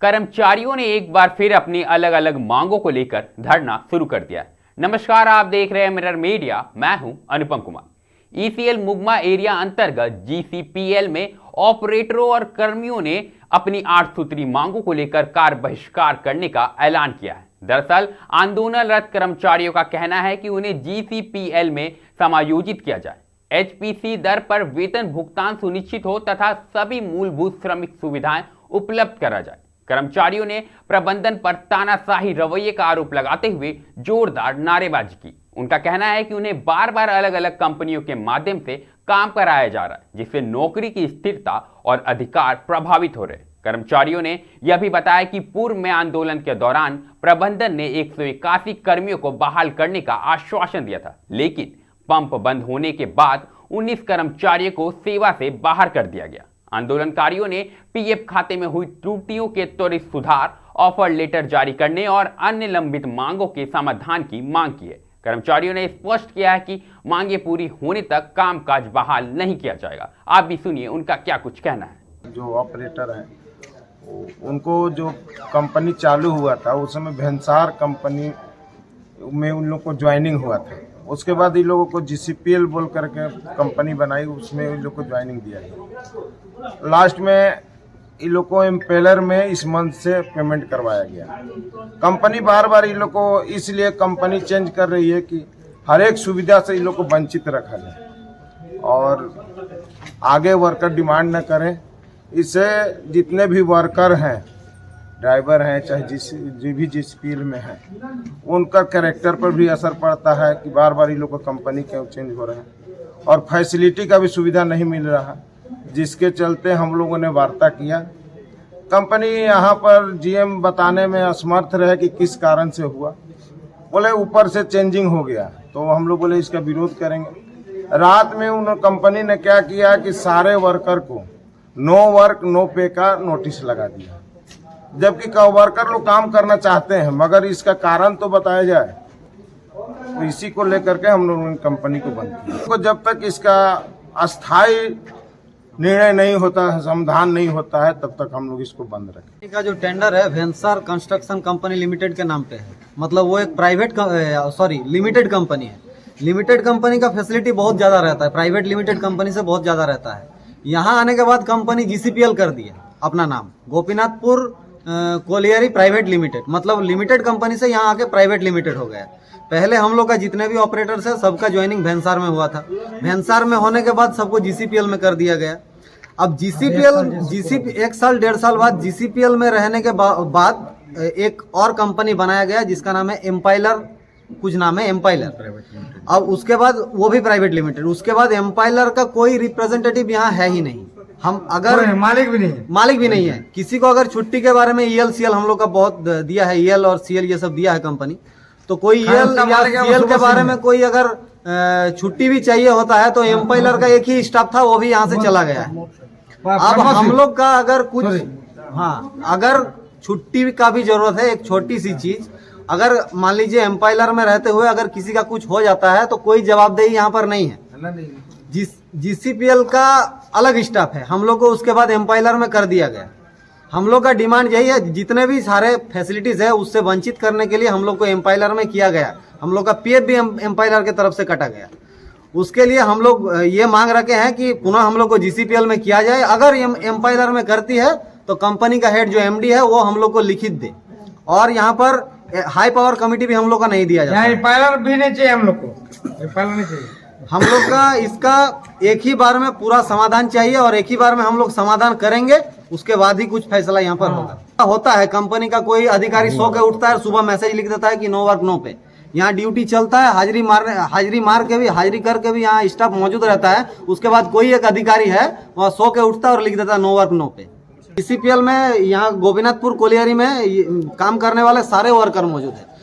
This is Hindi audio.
कर्मचारियों ने एक बार फिर अपनी अलग अलग मांगों को लेकर धरना शुरू कर दिया है। नमस्कार, आप देख रहे हैं मिरर मीडिया, मैं हूं अनुपम कुमार। ईसीएल मुगमा एरिया अंतर्गत जीसीपीएल में ऑपरेटरों और कर्मियों ने अपनी 8 सूत्री मांगों को लेकर कार्य बहिष्कार करने का ऐलान किया है। दरअसल आंदोलनरत कर्मचारियों का कहना है कि उन्हें जीसीपीएल में समायोजित किया जाए, एचपीसी दर पर वेतन भुगतान सुनिश्चित हो तथा सभी मूलभूत श्रमिक सुविधाएं उपलब्ध करा जाए। कर्मचारियों ने प्रबंधन पर तानाशाही रवैये का आरोप लगाते हुए जोरदार नारेबाजी की। उनका कहना है कि उन्हें बार बार अलग अलग कंपनियों के माध्यम से काम कराया जा रहा है, जिससे नौकरी की स्थिरता और अधिकार प्रभावित हो रहे। कर्मचारियों ने यह भी बताया कि पूर्व में आंदोलन के दौरान प्रबंधन ने 181 कर्मियों को बहाल करने का आश्वासन दिया था, लेकिन पंप बंद होने के बाद 19 कर्मचारियों को सेवा से बाहर कर दिया गया। आंदोलनकारियों ने पीएफ खाते में हुई त्रुटियों के त्वरित सुधार, ऑफर लेटर जारी करने और अन्य लंबित मांगों के समाधान की मांग की है। कर्मचारियों ने स्पष्ट किया है कि मांगे पूरी होने तक कामकाज बहाल नहीं किया जाएगा। आप भी सुनिए उनका क्या कुछ कहना है। जो ऑपरेटर हैं उनको जो कंपनी चालू हुआ था उस समय भेंसार कंपनी में उन लोग को ज्वाइनिंग हुआ था। उसके बाद इन लोगों को जीसीपीएल बोल करके कंपनी बनाई, उसमें इन लोग को ज्वाइनिंग दिया गया। लास्ट में इन लोग को एम्पेलर में इस मंथ से पेमेंट करवाया गया। कंपनी बार बार इन लोग को इसलिए कंपनी चेंज कर रही है कि हर एक सुविधा से इन लोग को वंचित रखा जाए और आगे वर्कर डिमांड न करें। इससे जितने भी वर्कर हैं, ड्राइवर हैं, चाहे जो भी जीसीपीएल में है, उनका कैरेक्टर पर भी असर पड़ता है कि बार बार इन लोग को कंपनी क्यों चेंज हो रहे हैं और फैसिलिटी का भी सुविधा नहीं मिल रहा, जिसके चलते हम लोगों ने वार्ता किया। कंपनी यहाँ पर जीएम बताने में असमर्थ रहे कि किस कारण से हुआ। बोले ऊपर से चेंजिंग हो गया, तो हम लोग बोले इसका विरोध करेंगे। रात में उन कंपनी ने क्या किया कि सारे वर्कर को नो वर्क नो पे का नोटिस लगा दिया, जबकि वर्कर लोग काम करना चाहते हैं, मगर इसका कारण तो बताया जाए। तो इसी को लेकर के हम लोगों ने कंपनी को बंद किया। तो जब तक इसका अस्थायी निर्णय नहीं होता है, समाधान नहीं होता है, तब तक हम लोग इसको बंद रखें। का जो टेंडर है भेंसार कंस्ट्रक्शन कंपनी लिमिटेड के नाम पे है, मतलब वो एक लिमिटेड कंपनी है। लिमिटेड कंपनी का फैसिलिटी बहुत ज्यादा रहता है, प्राइवेट लिमिटेड कंपनी से बहुत ज्यादा रहता है। यहाँ आने के बाद कंपनी जीसीपीएल कर दी है अपना नाम, गोपीनाथपुर कोलियरी प्राइवेट लिमिटेड, मतलब लिमिटेड कंपनी से यहाँ आके प्राइवेट लिमिटेड हो गया। पहले हम लोग का जितने भी ऑपरेटर्स है सबका ज्वाइनिंग भेंसार में हुआ था। भेंसार में होने के बाद सबको जीसीपीएल में कर दिया गया। अब जीसीपी 1 साल 1.5 साल बाद जीसीपीएल में रहने के बाद एक और कंपनी बनाया गया जिसका नाम है एम्पाइलर, कुछ नाम है एम्पाइलर। अब उसके बाद वो भी प्राइवेट लिमिटेड। उसके बाद एम्पाइलर का कोई रिप्रेजेंटेटिव यहाँ है ही नहीं। हम अगर मालिक भी नहीं है। किसी को अगर छुट्टी के बारे में ईएल सीएल हम लोग का बहुत दिया है, ईएल और सीएल ये सब दिया है कंपनी, तो कोई ईएल या सीएल के बारे में कोई अगर छुट्टी भी चाहिए होता है तो एम्पाइलर का एक ही स्टाफ था, वो भी यहाँ से चला गया है। अब हम लोग का अगर कुछ अगर छुट्टी का भी जरूरत है, एक छोटी सी चीज, अगर मान लीजिए एम्पाइलर में रहते हुए अगर किसी का कुछ हो जाता है तो कोई जवाबदेही यहाँ पर नहीं है। जीसीपीएल का अलग स्टाफ है, हम लोग को उसके बाद एम्पाइलर में कर दिया गया। हम लोग का डिमांड यही है, जितने भी सारे फैसिलिटीज है उससे वंचित करने के लिए हम लोग को एम्पाइलर में किया गया। हम लोग का पीएफ भी एम्पाइलर के तरफ से कटा गया। उसके लिए हम लोग ये मांग रखे हैं कि पुनः हम लोग को जीसीपीएल में किया जाए। अगर एम्पाइलर में करती है तो कंपनी का हेड जो एमडी है वो हम लोग को लिखित दे, और यहाँ पर हाई पावर कमेटी भी हम लोग का नहीं दिया जाता। एम्पाइलर भी नहीं चाहिए, हम लोग को एम्पाइलर नहीं चाहिए। हम लोग का इसका एक ही बार में पूरा समाधान चाहिए और एक ही बार में हम लोग समाधान करेंगे, उसके बाद ही कुछ फैसला यहाँ पर होता है। कंपनी का कोई अधिकारी सो के उठता है, सुबह मैसेज लिख देता है कि नो वर्क नो पे। यहाँ ड्यूटी चलता है, हाजिरी करके भी यहाँ स्टाफ मौजूद रहता है। उसके बाद कोई एक अधिकारी है वहाँ सो के उठता है और लिख देता है नो वर्क नो पे। जीसीपीएल में यहाँ गोपीनाथपुर कोलियरी में काम करने वाले सारे वर्कर मौजूद है।